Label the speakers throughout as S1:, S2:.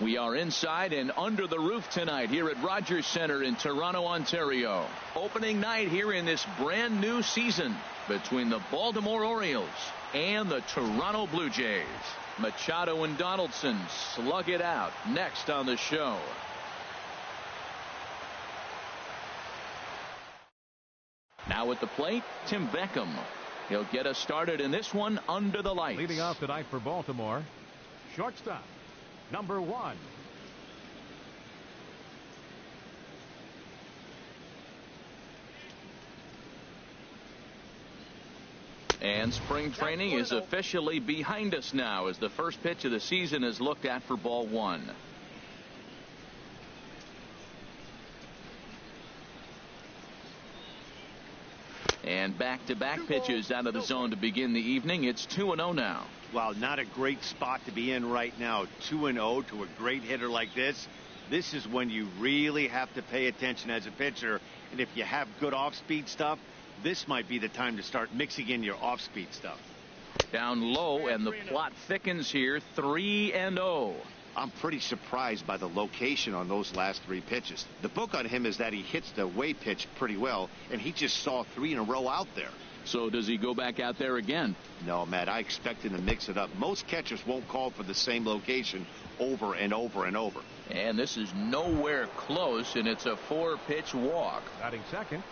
S1: We are inside and under the roof tonight here at Rogers Centre in Toronto, Ontario. Opening night here in this brand new season between the Baltimore Orioles and the Toronto Blue Jays. Machado and Donaldson slug it out next on the show. Now at the plate, Tim Beckham. He'll get us started in this one under the lights.
S2: Leading off tonight for Baltimore, shortstop, number 1.
S1: And spring training is officially behind us now as the first pitch of the season is looked at for ball 1. And back-to-back pitches out of the zone to begin the evening. It's 2-0 now.
S3: Well, not a great spot to be in right now. 2-0 to a great hitter like this. This is when you really have to pay attention as a pitcher. And if you have good off-speed stuff, this might be the time to start mixing in your off-speed stuff.
S1: Down low, and the plot thickens here. 3-0.
S4: I'm pretty surprised by the location on those last 3 pitches. The book on him is that he hits the away pitch pretty well, and he just saw 3 in a row out there.
S1: So does he go back out there again?
S4: No, Matt, I expect him to mix it up. Most catchers won't call for the same location over and over and over.
S1: And this is nowhere close, and it's a 4-pitch walk.
S2: Batting second.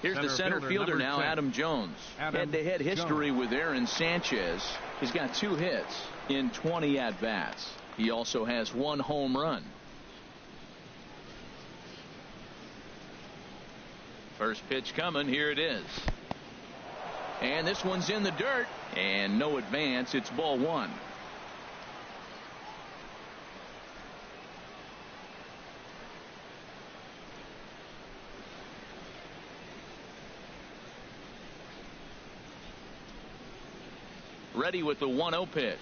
S1: Here's the center fielder now, 10. Adam Jones. Head-to-head history with Aaron Sanchez. He's got 2 hits in 20 at-bats. He also has 1 home run. First pitch coming. Here it is. And this one's in the dirt. And no advance. It's ball 1. Ready with the 1-0 pitch.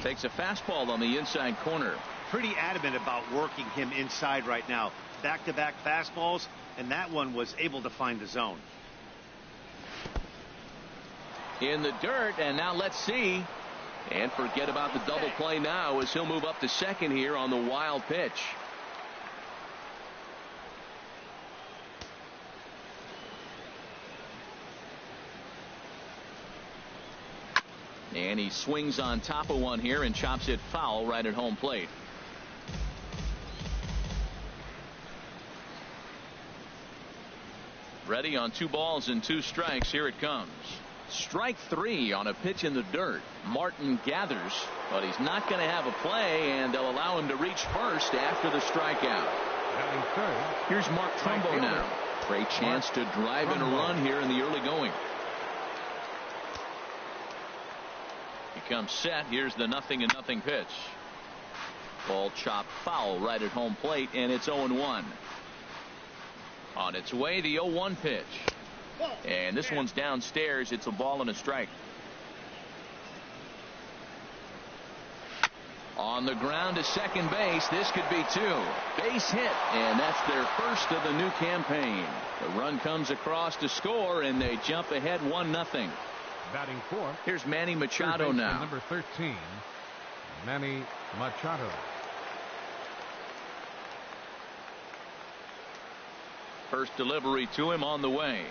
S1: Takes a fastball on the inside corner.
S3: Pretty adamant about working him inside right now. Back-to-back fastballs, and that one was able to find the zone.
S1: In the dirt, and now let's see. And forget about the double play now as he'll move up to second here on the wild pitch. And he swings on top of one here and chops it foul right at home plate. Ready on 2 balls and 2 strikes. Here it comes. Strike 3 on a pitch in the dirt. Martin gathers, but he's not going to have a play, and they'll allow him to reach first after the strikeout. Here's Mark Trumbo now. Great chance to drive in a run here in the early going. Comes set. Here's the 0-0 pitch. Ball chopped foul right at home plate, and it's 0-1. On its way, the 0-1 pitch. And this one's downstairs. It's a ball and a strike. On the ground to second base. This could be 2. Base hit, and that's their first of the new campaign. The run comes across to score, and they jump ahead 1-0.
S2: Batting 4.
S1: Here's Manny Machado now.
S2: Number 13, Manny Machado.
S1: First delivery to him on the way.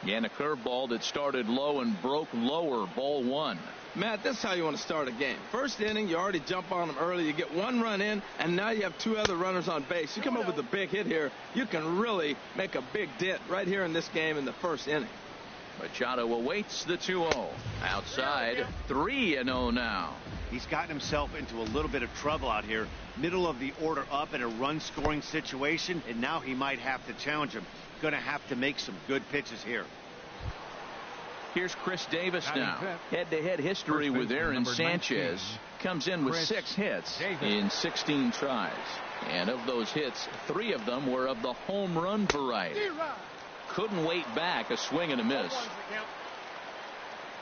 S1: And a curveball that started low and broke lower. Ball 1.
S5: Matt, that's how you want to start a game. First inning, you already jump on them early. You get 1 run in, and now you have 2 other runners on base. You come up with a big hit here, you can really make a big dent right here in this game in the first inning.
S1: Machado awaits the 2-0. Outside, 3-0 now.
S3: He's gotten himself into a little bit of trouble out here. Middle of the order up in a run-scoring situation, and now he might have to challenge him. Going to have to make some good pitches here.
S1: Here's Chris Davis now. Head-to-head history with Aaron Sanchez. Comes in with 6 hits in 16 tries. And of those hits, 3 of them were of the home run variety. Couldn't wait back. A swing and a miss.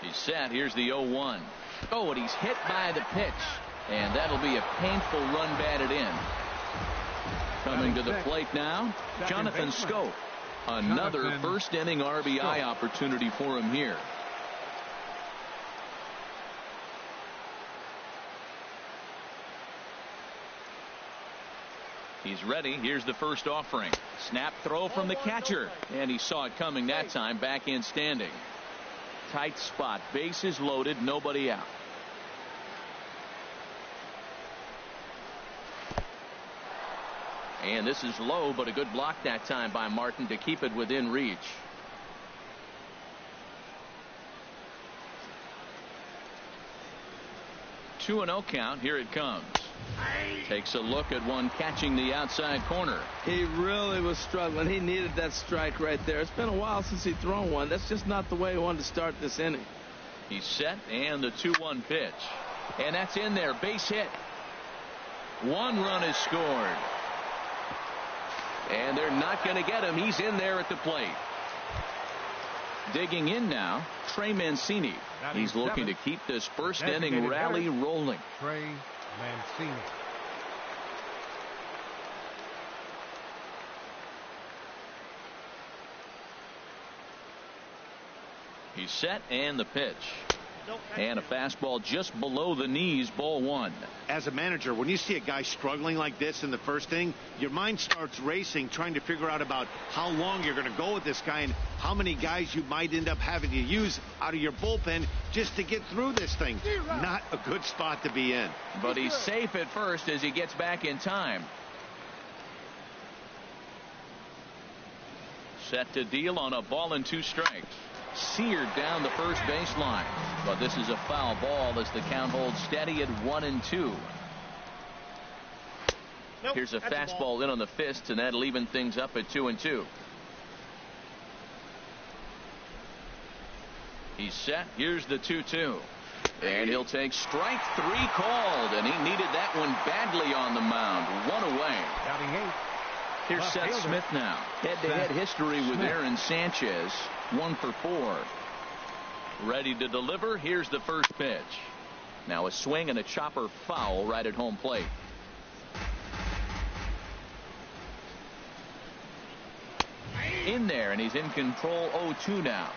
S1: He's set. Here's the 0-1. Oh, and he's hit by the pitch. And that'll be a painful run batted in. Coming to the plate now, Jonathan Scope. Another first inning RBI opportunity for him here. He's ready. Here's the first offering. Snap throw from the catcher. And he saw it coming that time. Back in standing. Tight spot. Bases loaded. Nobody out. And this is low, but a good block that time by Martin to keep it within reach. 2-0 count. Here it comes. Takes a look at one catching the outside corner.
S5: He really was struggling. He needed that strike right there. It's been a while since he's thrown one. That's just not the way he wanted to start this inning.
S1: He's set, and the 2-1 pitch. And that's in there. Base hit. One run is scored. And they're not going to get him. He's in there at the plate. Digging in now, Trey Mancini. He's looking to keep this first inning rally rolling.
S2: Trey Mancini.
S1: He's set, and the pitch. And a fastball just below the knees, ball one.
S4: As a manager, when you see a guy struggling like this in the first inning, your mind starts racing, trying to figure out about how long you're going to go with this guy and how many guys you might end up having to use out of your bullpen just to get through this thing. Not a good spot to be in.
S1: But he's safe at first as he gets back in time. Set to deal on a ball and 2 strikes. Seared down the first baseline, but this is a foul ball as the count holds steady at 1-2. Here's a fastball in on the fist, and that'll even things up at 2-2. He's set. Here's the 2-2, and he'll take strike 3 called, and he needed that one badly on the mound. 1 away.
S2: Batting 8.
S1: Here's Seth Smith now. Head-to-head history with Aaron Sanchez. 1 for 4. Ready to deliver. Here's the first pitch. Now a swing and a chopper foul right at home plate. In there, and he's in control. 0-2 now.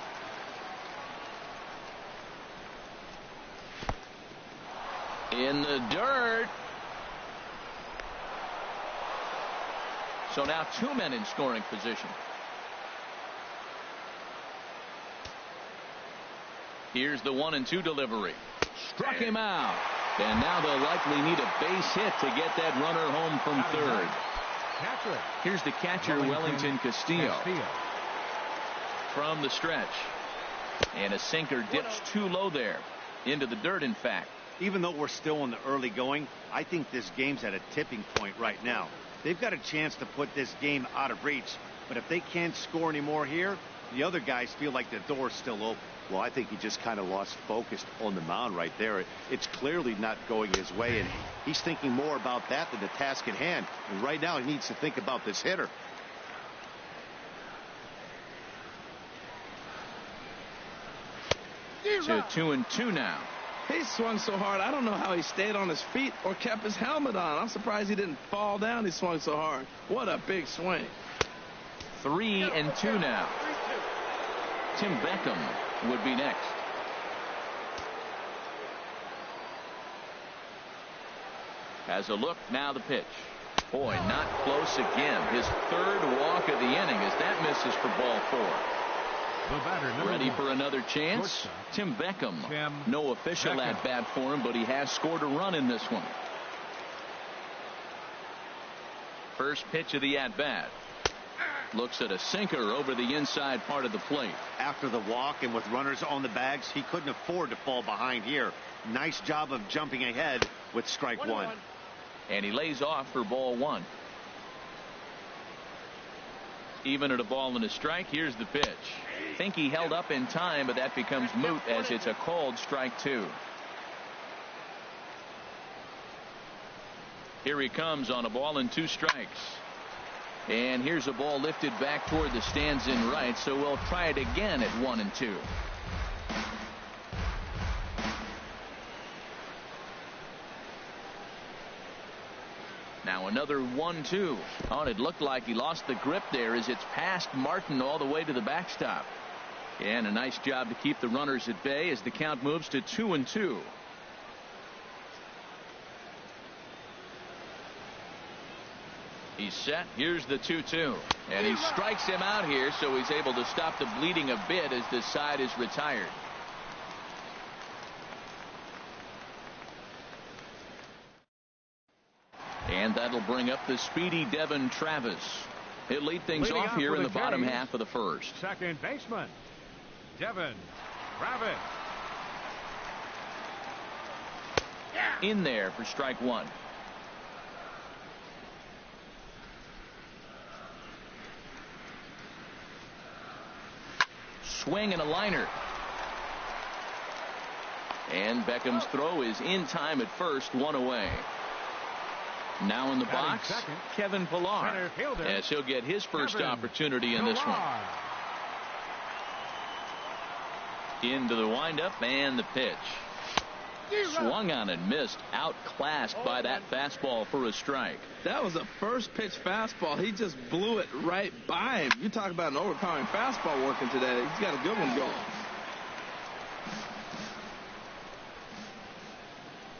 S1: In the dirt. So now 2 men in scoring position. Here's the 1-2 delivery. Struck him out. And now they'll likely need a base hit to get that runner home from third. Here's the catcher, Wellington Castillo. From the stretch. And a sinker dips too low there. Into the dirt, in fact.
S3: Even though we're still in the early going, I think this game's at a tipping point right now. They've got a chance to put this game out of reach, but if they can't score any more here, the other guys feel like the door's still open.
S4: Well, I think he just kind of lost focus on the mound right there. It's clearly not going his way, and he's thinking more about that than the task at hand. And right now, he needs to think about this hitter.
S1: To 2-2 now.
S5: He swung so hard, I don't know how he stayed on his feet or kept his helmet on. I'm surprised he didn't fall down. He swung so hard. What a big swing.
S1: 3-2 now. Tim Beckham would be next. Has a look. Now the pitch. Boy, not close again. His 3rd walk of the inning as that misses for ball 4. Ready for another chance. Tim Beckham. No official at bat for him, but he has scored a run in this one. First pitch of the at bat. Looks at a sinker over the inside part of the plate.
S3: After the walk and with runners on the bags, he couldn't afford to fall behind here. Nice job of jumping ahead with strike 1.
S1: And he lays off for ball 1. Even at a ball and a strike. Here's the pitch. Think he held up in time, but that becomes moot as it's a called strike 2. Here he comes on a ball and 2 strikes. And here's a ball lifted back toward the stands in right, so we'll try it again at 1-2. Now another 1-2. Oh, it looked like he lost the grip there as it's past Martin all the way to the backstop. And a nice job to keep the runners at bay as the count moves to 2-2. He's set. Here's the 2-2. And he strikes him out here, so he's able to stop the bleeding a bit as this side is retired. And that'll bring up the speedy Devin Travis. He'll lead things off here in the bottom half of the first.
S2: Second baseman, Devin Travis.
S1: In there for strike one. Swing and a liner. And Beckham's throw is in time at first, one away. Now in the box, second, Kevin Pillar, as he'll get his first opportunity in this one. Into the windup and the pitch. Swung on and missed, outclassed by that fastball for a strike.
S5: That was a first pitch fastball. He just blew it right by him. You talk about an overpowering fastball working today. He's got a good one going.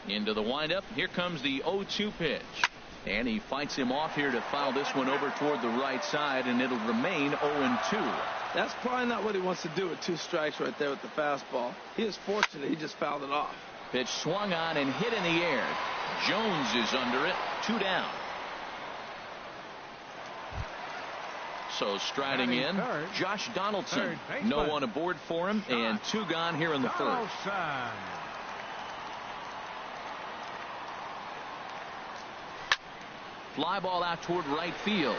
S1: Into the windup. Here comes the 0-2 pitch. And he fights him off here to foul this one over toward the right side, and it'll remain 0-2.
S5: That's probably not what he wants to do with 2 strikes right there with the fastball. He is fortunate he just fouled it off.
S1: Pitch swung on and hit in the air. Jones is under it. 2 down. So striding in, Josh Donaldson. No one aboard for him, and 2 gone here in the first. Fly ball out toward right field.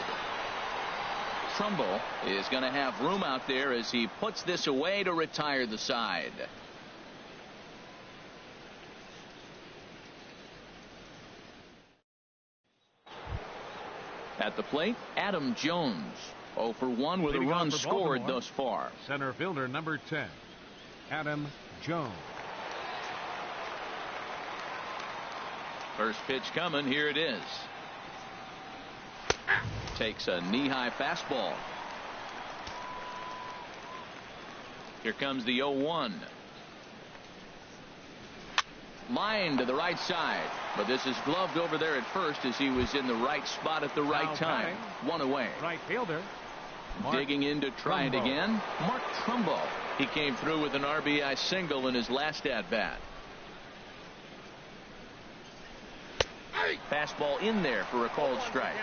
S1: Trumbull is going to have room out there as he puts this away to retire the side. At the plate, Adam Jones. 0 for 1 with a run scored thus far.
S2: Center fielder number 10, Adam Jones.
S1: First pitch coming. Here it is. Takes a knee-high fastball. Here comes the 0-1. Line to the right side, but this is gloved over there at first as he was in the right spot at the right time. 1 away.
S2: Right fielder.
S1: Digging in to try it again. Mark Trumbull. He came through with an RBI single in his last at-bat. Fastball in there for a called strike.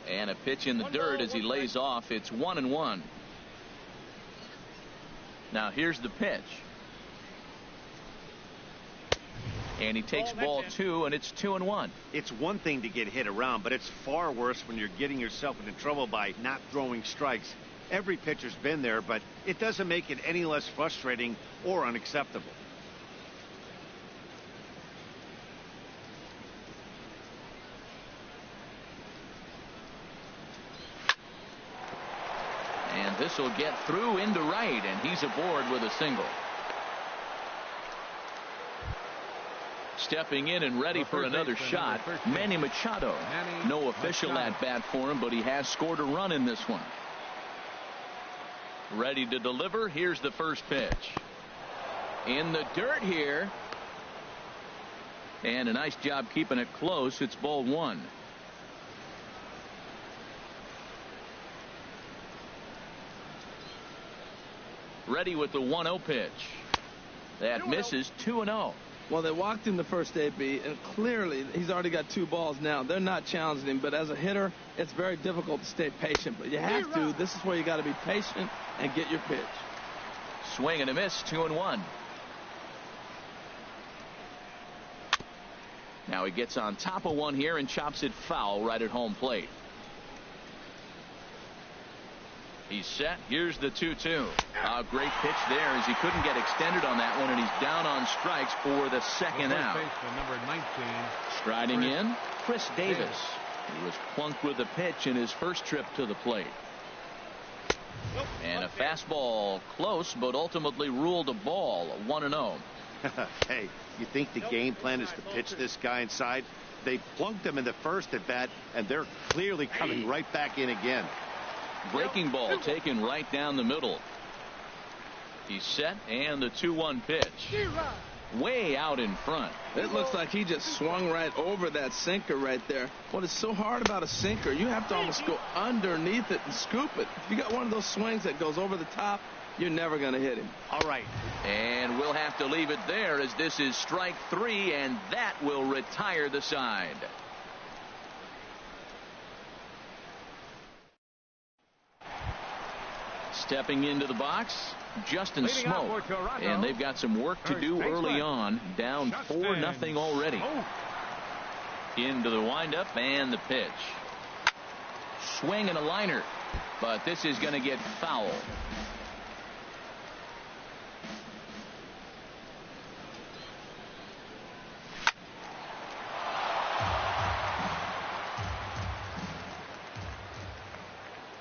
S1: And a pitch in the dirt as he lays off. It's 1-1. Now here's the pitch. And he takes ball 2, and it's 2-1.
S3: It's one thing to get hit around, but it's far worse when you're getting yourself into trouble by not throwing strikes. Every pitcher's been there, but it doesn't make it any less frustrating or unacceptable.
S1: And this will get through into right, and he's aboard with a single. Stepping in and ready for another shot, Manny Machado. No official at bat for him, but he has scored a run in this one. Ready to deliver. Here's the first pitch. In the dirt here. And a nice job keeping it close. It's ball 1. Ready with the 1-0 pitch. That misses. 2-0.
S5: Well, they walked him the first AB, and clearly he's already got 2 balls now. They're not challenging him, but as a hitter, it's very difficult to stay patient. But you have to. This is where you got to be patient and get your pitch.
S1: Swing and a miss. 2-1. Now he gets on top of one here and chops it foul right at home plate. He's set. Here's the 2-2. A great pitch there as he couldn't get extended on that one, and he's down on strikes for the second out.
S2: Number 19,
S1: striding in, Chris Davis. He was plunked with a pitch in his first trip to the plate. And a fastball close, but ultimately ruled a ball. 1-0.
S3: Hey, you think the game plan is to pitch this guy inside? They plunked him in the first at bat, and they're clearly coming right back in again.
S1: Breaking ball taken right down the middle. He's set, and the 2-1 pitch. Way out in front.
S5: It looks like he just swung right over that sinker right there. What is so hard about a sinker, you have to almost go underneath it and scoop it. If you got one of those swings that goes over the top, you're never going to hit him.
S3: All right.
S1: And we'll have to leave it there, as this is strike 3, and that will retire the side. Stepping into the box, Justin Smoke, and they've got some work to do early on, down 4-0 already. Into the windup and the pitch. Swing and a liner, but this is going to get foul.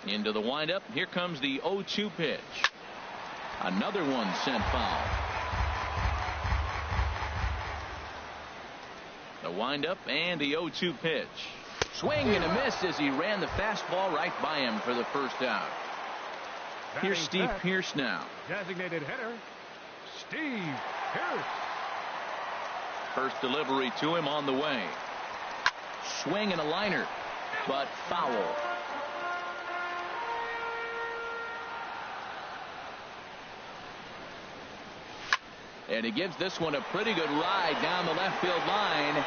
S1: Into the windup. Here comes the 0-2 pitch. Another one sent foul. The windup and the 0-2 pitch. Swing and a miss as he ran the fastball right by him for the first out. Here's Steve Pearce now.
S2: Designated hitter, Steve Pearce.
S1: First delivery to him on the way. Swing and a liner, but foul. And he gives this one a pretty good ride down the left field line.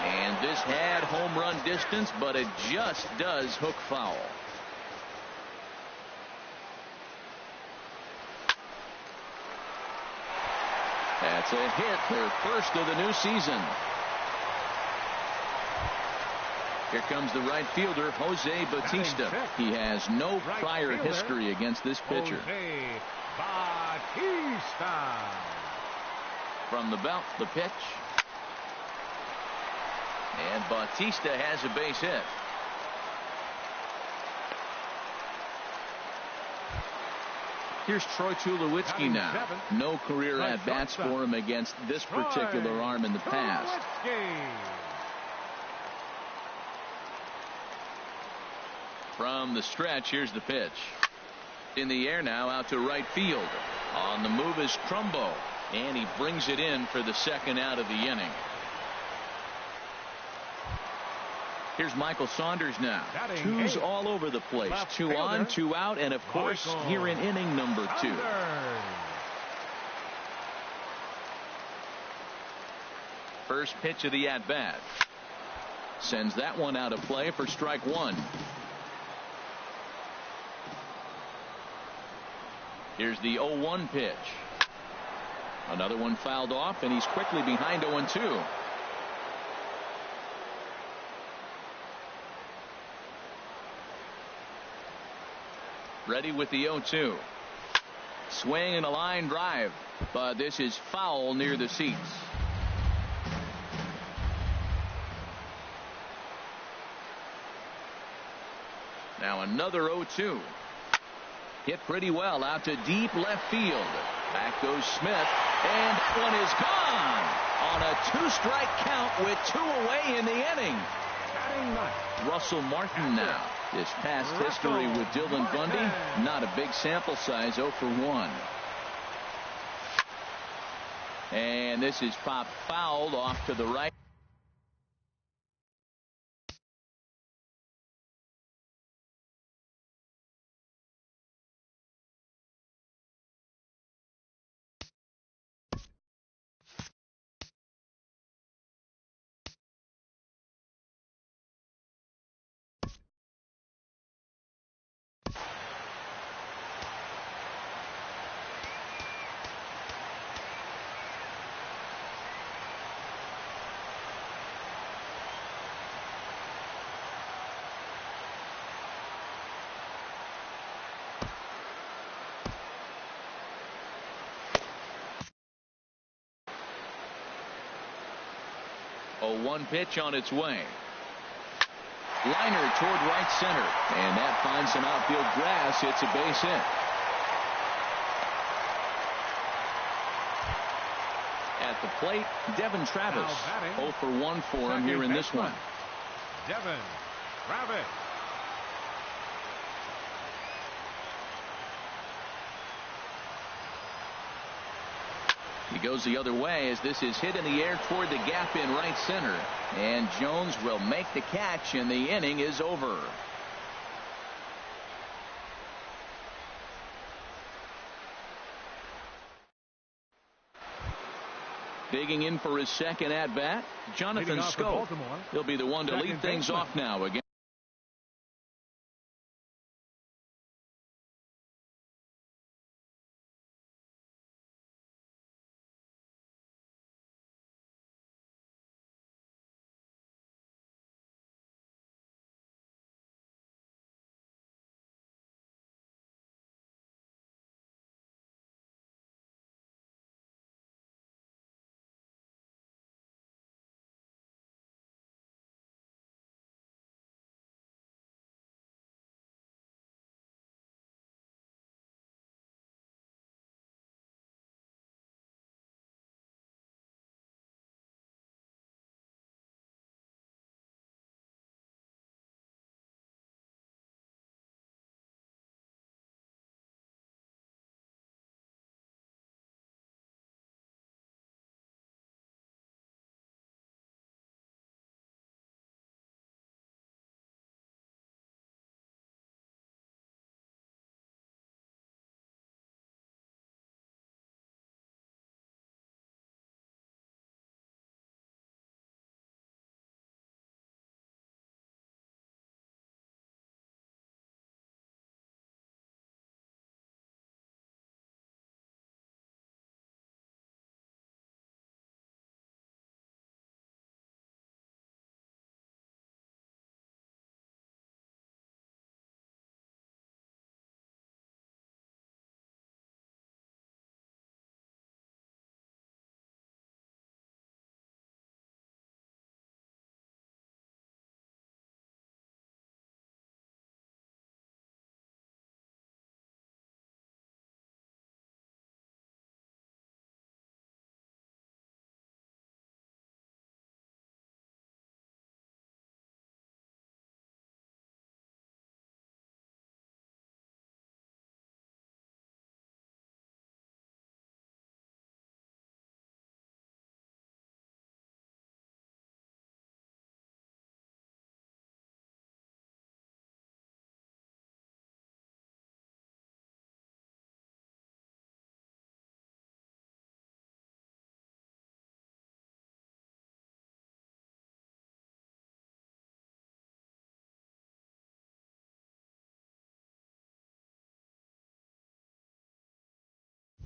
S1: And this had home run distance, but it just does hook foul. That's a hit, their first of the new season. Here comes the right fielder, Jose Bautista. He has no prior history against this pitcher.
S2: Jose Bautista.
S1: From the belt, the pitch. And Bautista has a base hit. Here's Troy Tulowitzki now. No career at-bats for him against this particular arm in the past. From the stretch, here's the pitch. In the air now, out to right field. On the move is Trumbo. And he brings it in for the second out of the inning. Here's Michael Saunders now. Twos all over the place. 2 on, 2 out, and of course, here in inning number 2. First pitch of the at-bat. Sends that one out of play for strike 1. Here's the 0-1 pitch. Another one fouled off, and he's quickly behind 0-2. Ready with the 0-2. Swing and a line drive, but this is foul near the seats. Now another 0-2. Hit pretty well out to deep left field. Back goes Smith, and that one is gone on a 2-strike count with 2 away in the inning. Russell Martin now. His past history with Dylan Bundy, not a big sample size, 0 for 1. And this is popped fouled off to the right. A 1 pitch on its way. Liner toward right center, and that finds some outfield grass. It's a base hit. At the plate, Devin Travis. 0 for 1 for him here in this one.
S2: Devin Travis.
S1: it goes the other way as this is hit in the air toward the gap in right center. And Jones will make the catch, and the inning is over. Digging in for his second at bat, Jonathan Scope. He'll be the one to lead things off now again.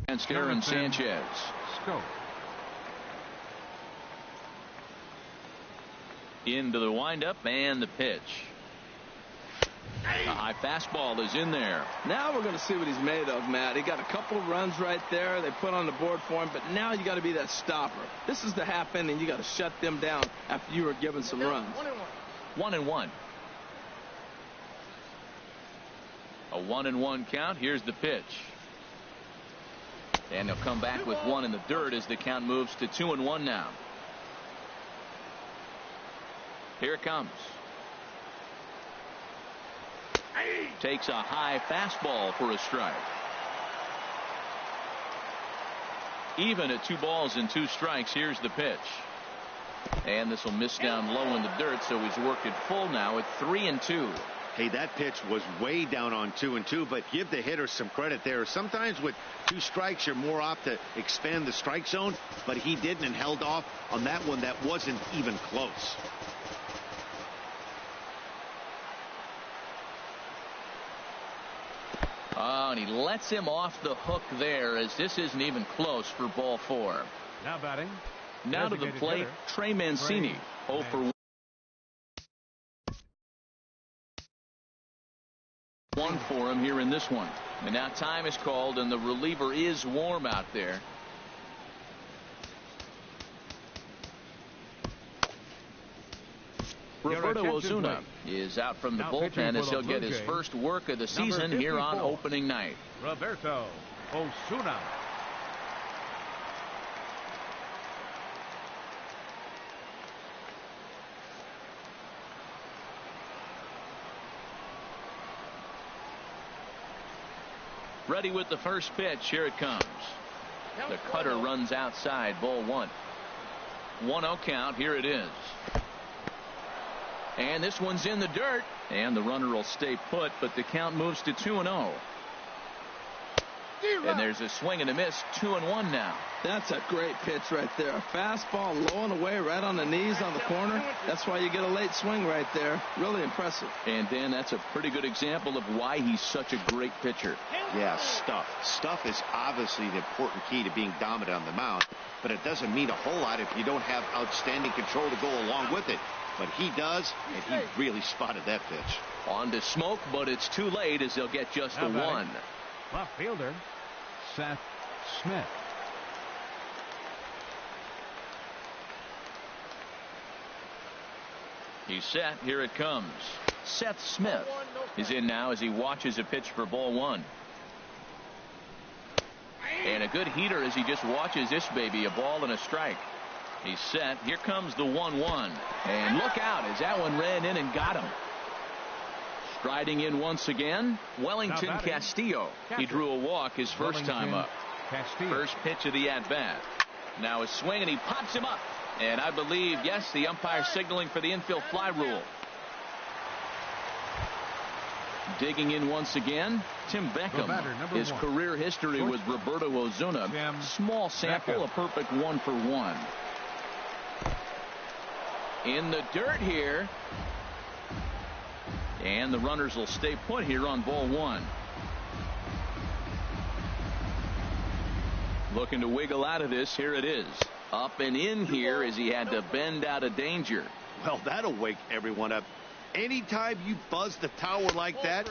S1: Against Aaron Sanchez. Into the windup and the pitch. The high fastball is in there.
S5: Now we're going to see what he's made of, Matt. He got a couple of runs right there. They put on the board for him, but now you got to be that stopper. This is the half inning. You got to shut them down after you were given some runs.
S1: 1-1. A 1-1 count. Here's the pitch. And they'll come back with one in the dirt as the count moves to 2-1 now. Here it comes. Takes a high fastball for a strike. Even at 2 balls and 2 strikes. Here's the pitch. And this will miss down low in the dirt, so he's worked it full now at 3-2.
S4: Hey, that pitch was way down on 2-2, but give the hitter some credit there. Sometimes with 2 strikes, you're more apt to expand the strike zone, but he didn't and held off on that one that wasn't even close.
S1: Oh, and he lets him off the hook there as this isn't even close for ball 4.
S2: Now batting.
S1: Now to the plate, Trey Mancini. 0 for 1 for him here in this one. And now time is called, and the reliever is warm out there. Roberto Osuna is out from the bullpen as he'll get his first work of the season here on opening night.
S2: Roberto Osuna.
S1: Ready with the first pitch. Here it comes. The cutter runs outside, ball one. 1-0 count. Here it is. And this one's in the dirt. And the runner will stay put, but the count moves to 2-0. And there's a swing and a miss. 2-1 now.
S5: That's a great pitch right there. A fastball low and away right on the knees on the corner. That's why you get a late swing right there. Really impressive.
S1: And Dan, that's a pretty good example of why he's such a great pitcher.
S4: Yeah, stuff. Stuff is obviously the important key to being dominant on the mound, but it doesn't mean a whole lot if you don't have outstanding control to go along with it. But he does, and he really spotted that pitch.
S1: On to Smoke, but it's too late as they'll get just the one.
S2: Left fielder, Seth Smith.
S1: He's set. Here it comes. Seth Smith is in now as he watches a pitch for ball one. And a good heater as he just watches this baby. A ball and a strike. He's set. Here comes the 1-1. And look out as that one ran in and got him. Striding in once again, Wellington Castillo. He drew a walk his first time up. First pitch of the at-bat. Now a swing, and he pops him up. And I believe, yes, the umpire signaling for the infield fly rule. Digging in once again, Tim Beckham. His career history with Roberto Ozuna. Small sample, a perfect 1-for-1. In the dirt here. And the runners will stay put here on ball one. Looking to wiggle out of this. Here it is. Up and in here as he had to bend out of danger.
S4: Well, that'll wake everyone up. Anytime you buzz the tower like that,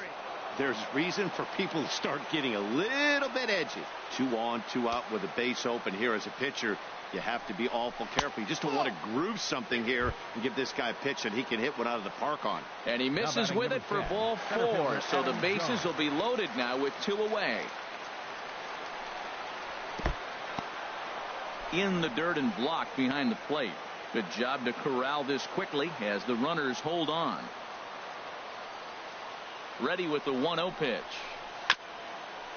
S4: there's reason for people to start getting a little bit edgy. 2 on, 2 out with a base open here as a pitcher. You have to be awful careful. You just don't want to groove something here and give this guy a pitch that he can hit one out of the park on.
S1: And he misses with it for ball 4. So the bases will be loaded now with 2 away. In the dirt and blocked behind the plate. Good job to corral this quickly as the runners hold on. Ready with the 1-0 pitch.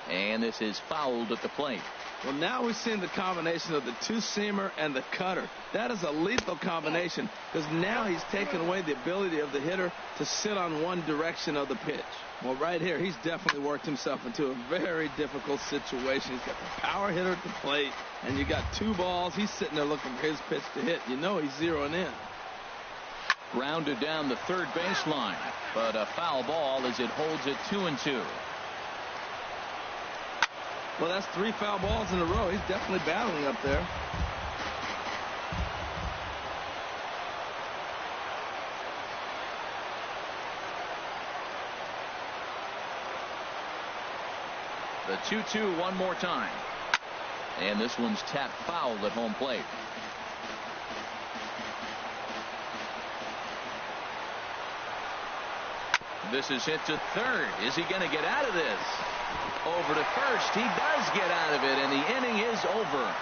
S1: And this is fouled at the plate.
S5: Well, now we've seen the combination of the two-seamer and the cutter. That is a lethal combination because now he's taken away the ability of the hitter to sit on one direction of the pitch. Well, right here, he's definitely worked himself into a very difficult situation. He's got the power hitter at the plate, and you got 2 balls. He's sitting there looking for his pitch to hit. You know he's zeroing in.
S1: Grounded down the third baseline, but a foul ball as it holds it 2-2.
S5: Well, that's 3 foul balls in a row. He's definitely battling up there.
S1: The 2-2 one more time. And this one's tapped foul at home plate. This is hit to third. Is he going to get out of this? Over to first. He does get out of it, and the inning is over.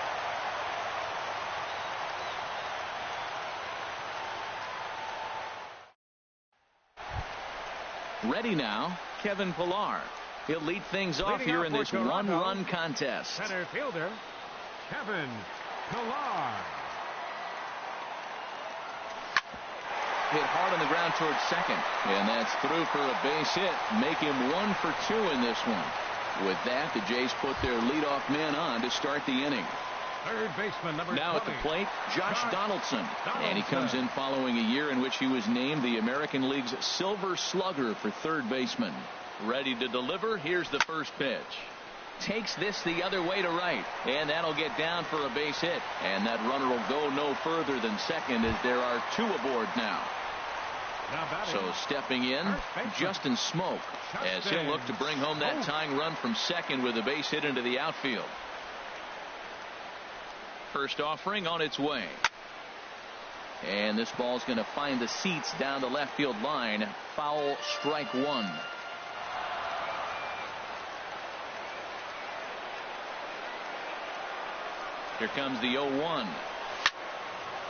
S1: Ready now, Kevin Pillar. He'll lead things off here in this one-run contest.
S2: Center fielder, Kevin Pillar.
S1: Hit hard on the ground towards second, and that's through for a base hit. Make him 1 for 2 in this one. With that, the Jays put their leadoff man on to start the inning.
S2: Third baseman number
S1: now
S2: 20.
S1: At the plate, Josh Donaldson. And he comes in following a year in which he was named the American League's Silver Slugger for third baseman. Ready to deliver. Here's the first pitch. Takes this the other way to right, and that'll get down for a base hit. And that runner will go no further than second as there are 2 aboard now. So stepping in, Justin Smoke, as he'll look to bring home that tying run from second with a base hit into the outfield. First offering on its way. And this ball's going to find the seats down the left field line. Foul, strike 1. Here comes the 0-1.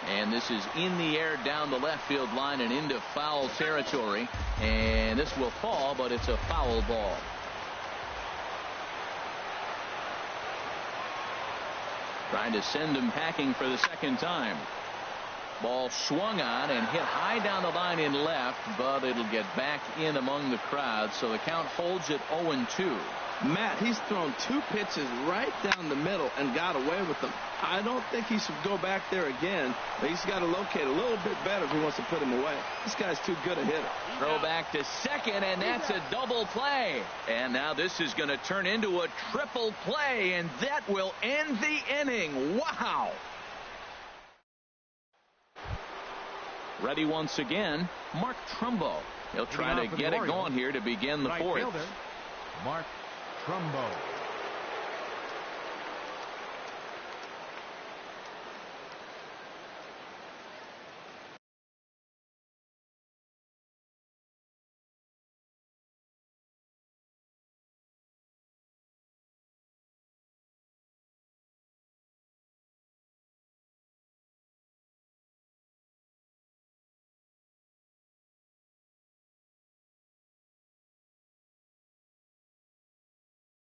S1: And this is in the air down the left field line and into foul territory. And this will fall, but it's a foul ball. Trying to send him packing for the second time. Ball swung on and hit high down the line in left, but it'll get back in among the crowd, so the count holds at 0-2.
S5: Matt, he's thrown 2 pitches right down the middle and got away with them. I don't think he should go back there again, but he's got to locate a little bit better if he wants to put him away. This guy's too good a hitter.
S1: Throw back to second, and that's a double play. And now this is going to turn into a triple play, and that will end the inning. Wow! Ready once again, Mark Trumbo. He'll try to get it going here to begin the fourth.
S2: Mark Trumbo.